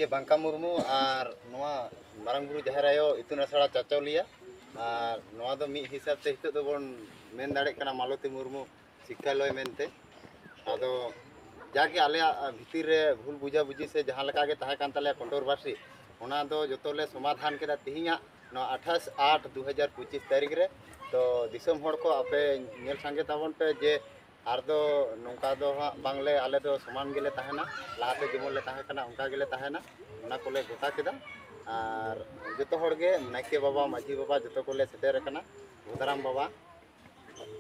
ᱡᱮ ᱵᱟᱝᱠᱟ ᱢᱩᱨᱢᱩ ᱟᱨ ᱱᱚᱣᱟ ᱢᱟᱨᱟᱝ ᱵᱩᱨᱩ ᱡᱟᱦᱮᱨ ᱟᱭᱳ ᱤᱛᱩᱱ ᱟᱥᱲᱟ ᱪᱟᱪᱟᱣलिᱭᱟ ᱟᱨ ᱱᱚᱣᱟ ᱫᱚ ᱢᱤᱫ ᱦᱤᱥᱟᱹᱵ ᱛᱮ ᱱᱤᱛᱚᱜ ᱫᱚᱵᱚᱱ ᱢᱮᱱ ᱫᱟᱲᱮᱭᱟᱜ ᱠᱟᱱᱟ ᱢᱟᱞᱚᱛᱤ ᱢᱩᱨᱢᱩ ᱥᱤক্ষᱟᱞᱚᱭ ᱢᱮᱱᱛᱮ ᱟᱫᱚ ᱡᱟᱜᱮ ᱟᱞᱮᱭᱟᱜ ᱵᱷᱤᱛᱤᱨ ᱨᱮ ᱵᱷᱩᱞ ᱵᱩᱡᱷᱟᱹᱵᱩᱡᱷᱤ ᱥᱮ ᱡᱟᱦᱟᱸ ᱞᱮᱠᱟ ᱜᱮ ᱛᱟᱦᱮᱸ ᱠᱟᱱ ᱛᱟᱞᱮᱭᱟ ᱠᱚᱱᱴᱨᱳᱵᱷᱟᱨᱥᱤ ᱚᱱᱟ ᱫᱚ ᱡᱚᱛᱚ ᱞᱮ ᱥᱚᱢᱟᱫᱷᱟᱱ ᱠᱮᱫᱟ ᱛᱮᱦᱮᱧᱟᱜ ᱱᱚᱣᱟ 28/8/2025 ᱛᱟᱹᱨᱤᱠᱷ ᱨᱮ ᱛᱚ ᱫᱤᱥᱚᱢ ᱦᱚᱲ ᱠᱚ ᱟᱯᱮ ᱧᱮᱞ ᱥᱟᱸᱜᱮ ᱛᱟᱵᱚᱱ ᱯᱮ ᱡᱮ ᱟᱨ ᱫᱚ ᱱᱚᱝᱠᱟ ᱫᱚ ᱦᱟᱸᱜ ᱵᱟᱝᱞᱮ ᱟᱞᱮ ᱫᱚ ᱥᱚᱢᱟᱱ ᱜᱮᱞᱮ ᱛᱟᱦᱮᱱᱟ ᱞᱟᱦᱟᱛᱮ ᱡᱮᱢᱚᱱ ᱞᱮ ᱛᱟᱦᱮᱸ ᱠᱟᱱᱟ ᱚᱱᱠᱟ ᱜᱮᱞᱮ ᱛᱟᱦᱮᱱᱟ ᱚᱱᱟ ᱠᱚᱞᱮ ᱜᱚᱴᱟ ᱠᱮᱫᱟ ᱟᱨ ᱡᱚᱛᱚ ᱦᱚᱲ ᱜᱮ ᱱᱟᱭᱠᱮ ᱵᱟᱵᱟ ᱢᱟᱹᱡᱷᱤ ᱵᱟᱵᱟ ᱡᱚᱛᱚ ᱠᱚᱞᱮ ᱥᱮᱴᱮᱨ ᱟᱠᱟᱱᱟ ᱵᱩᱫᱟᱨᱟᱢ ᱵᱟᱵᱟ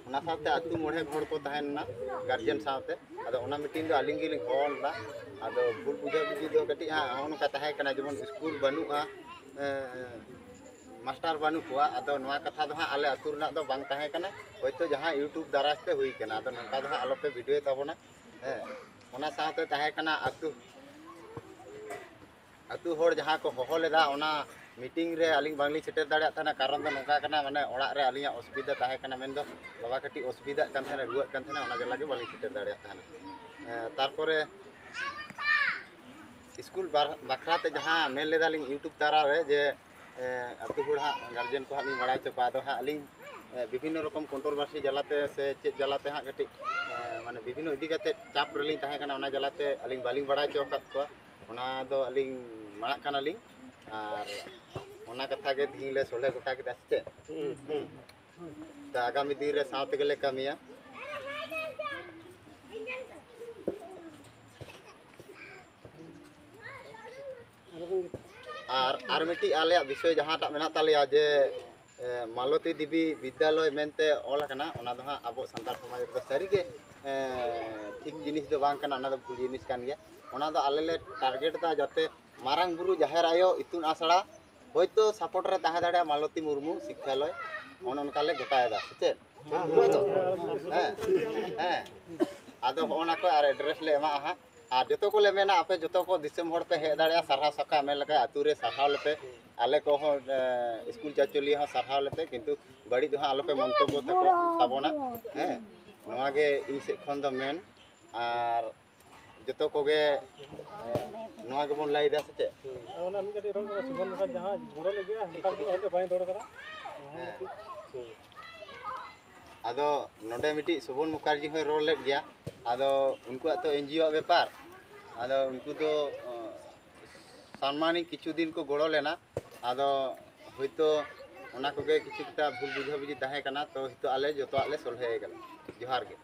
ᱚᱱᱟ ᱥᱟᱶᱛᱮ ᱟᱹᱛᱩ ᱢᱚᱬᱮ ᱦᱚᱲ ᱠᱚ ᱛᱟᱦᱮᱱᱟ ᱜᱟᱨᱡᱮᱱ ᱥᱟᱶᱛᱮ ᱟᱫᱚ ᱚᱱᱟ ᱢᱤᱴᱤᱝ ᱫᱚ ᱟᱹᱞᱤᱧ ᱜᱮᱞᱤᱧ ᱦᱚᱦᱚ ᱞᱮᱫᱟ ᱟᱫᱚ ᱵᱷᱩᱞ ᱵᱩᱡᱷᱟᱹᱵᱩᱡᱷᱤ ᱫᱚ ᱠᱟᱹᱴᱤᱡ ᱦᱟᱸᱜ ᱱᱚᱜᱼᱚ ᱱᱚᱝᱠᱟ ᱛᱟᱦᱮᱸ ᱠᱟᱱᱟ ᱡᱮᱢᱚᱱ ᱥᱠᱩᱞ ᱵᱟᱹᱱᱩᱜᱼᱟ मास्टर बानू को कथा दो हाँ आले आतु रना दो बांग ताहे कना होयतो जहाँ यूट्यूब दारा से हुई कना आदो नंका दो हाँ आलोपे वीडियो ताबोना ओना साथे ताहे कना आतु आतु होड़ जहाँ को होहो लेदा ओना मीटिंग रे अलिंग बांगली सेटेर दाड़ा थाना कारण दो नंका कना माने ओड़ा रे अलिंगा असुविधा ताहे कना मेन दो बाबा कटी असुविधा कान थाना रुआ कान थाना ओना जला के बांगली सेटेर दाड़ा थाना तारपरे स्कूल बाखराते जहाँ मेन लेदा लिंग यूट्यूब दारा रे जे आतु होड़ हाँ गार्जियन को हाँ बड़ा चपा दो हाँ अलिंग विभिन्न रकम कंट्रोवर्सी जलाते से चेक जलाते हाँ कटी माने विभिन्न इदी काते चाप रेलिंग ताहे कना ओना जलाते अलिंग बालिंग बड़ा चौकात को ओना दो अलिंग माना कना लिंग आर ओना कथा के दिन ले सोले गोटा के दसते आगामी दिन रे साथ गेले कामिया आर मिट्टी आले विषय जहाँ टा मेना तालिया जे मालती देवी विद्यालय मेनते ऑल कना ओना दो हाँ अब संतार समाज रे सारी के ठीक जिनिस दो बांग कना ओना दो भूल जिनिस कान गया ओना दो आले ले टारगेट दा जाते मारांग बुरु जाहेर आयो इतुन आसड़ा होयतो सपोर्ट रे ताहे दाड़ा मालती मुर्मू शिक्षालय ओन ओनका ले गोटायदा से आदो ओना को आर एड्रेस ले एमा हा और जो को मेना आपे जो को दिसम हर पे हे दाड़ा सारा सका मेन लगा आतु रे साहाव लेते आले को हो स्कूल चाचुली हो साहाव लेते किंतु बड़ी दो आलो पे मंतव्य तको ताबोना नोआ गे इन से खन दो मेन और जो को गे नोआ गे बोन लाई दा से ओना मी कटी रोड सुबन का जहां बुरो ले गया हम का बाई दौड़ करा आदो नोडे मिटी सुबन मुखर्जी हो रोल ले गया आदो उनको तो एनजीओ व्यापार आदो उनको तो सम्मानित किछु दिन को गड़ो लेना आदो होयतो ओना को गे किछु टा भूल बुझाबुझी ताहे कना तो हितो आले जतो आले सोल्हे गला जोहार गे।